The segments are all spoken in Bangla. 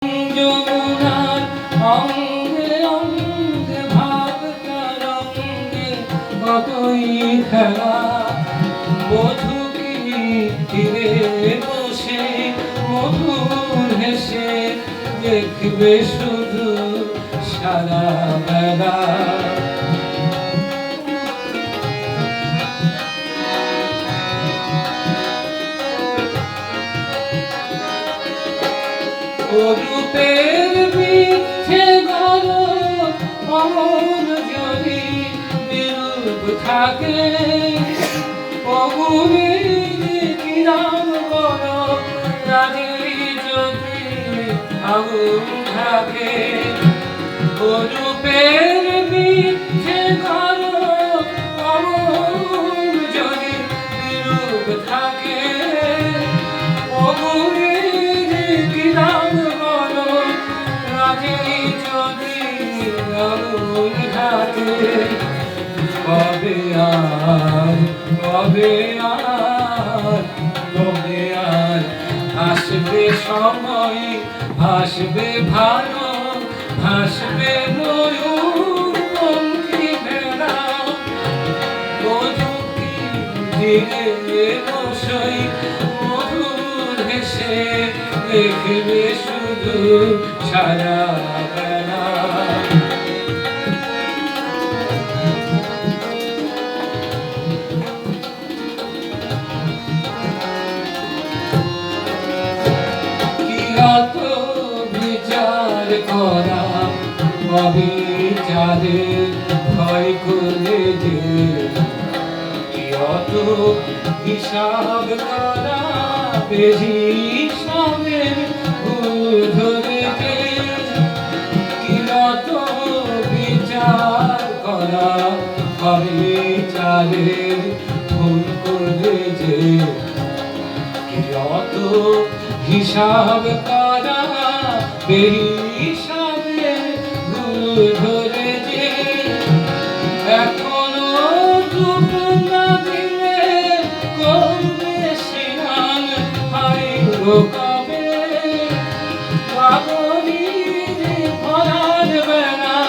যমুনার অঙ্গে অঙ্গে ভাব তরঙ্গে কতই খেলা বধূকি তীরে বসে মধুর হেসে দেখবে শুধু সারা বেলা। রূপের মিথ্যে গরব অমন যদি বিরূপ থাকে অগুণের কিরাম গরব রাজের যদি আগুন থাকে। রূপের মিথ্যে গরব অমন যদি বিরূপ থাকে কবে আর কবে আর কবে আর আসবে সময় আসবে ভালো আসবে ময়ূরপঙ্খী ভেড়া মধুকি ধীরে বসই মধুর হেসে দেখবে শুধু সারা বেলা। বিচার করা অবিচারে ভয় করলে যে অত হিসাব করা বেশি হিসাবের ভুল ধরেছে কিরত বিচার করা অবিচারে ভুল করলে যে অত হিসাব করা বেহিসাবে ভুল ধরে যে এখনো চুপ না দিলে করবে স্নান হয় কবে পাগলির ভরার বেলা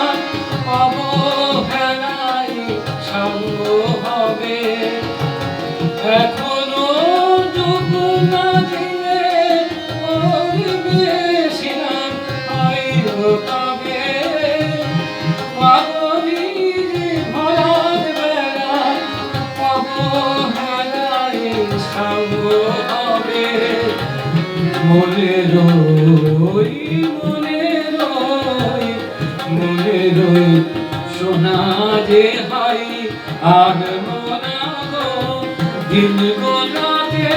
অবহেলায় সঙ্গ হবে। এখনো চুপ না দিলে করবে স্নান হয় কবে পাগলির ভরার বেলা অবহেলায় সঙ্গ হবে। মনে রই মনে রই মনে রই সোনা যে হয় আর মনা গো দিন গোলাতে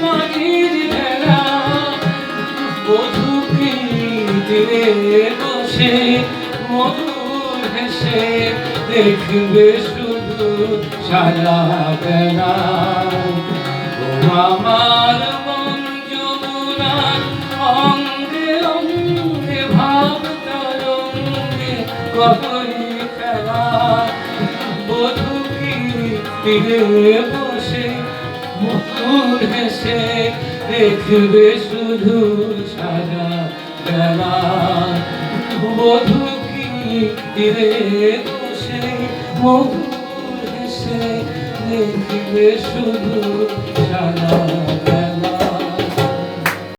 মাঝির ভেড়া বধূকি তীরে বসে মধুর হেসে দেখবে শুধু সারা বেলা। আমার মন যমুনার অঙ্গে অঙ্গে ভাব তরঙ্গে কতই খেলা বধূকি তীরে বসে মধুর হেসে দেখবে শুধু সারা বেলা। বধূকি তীরে বসে মধুর হেসে দেখবে শুধু সারা বেলা।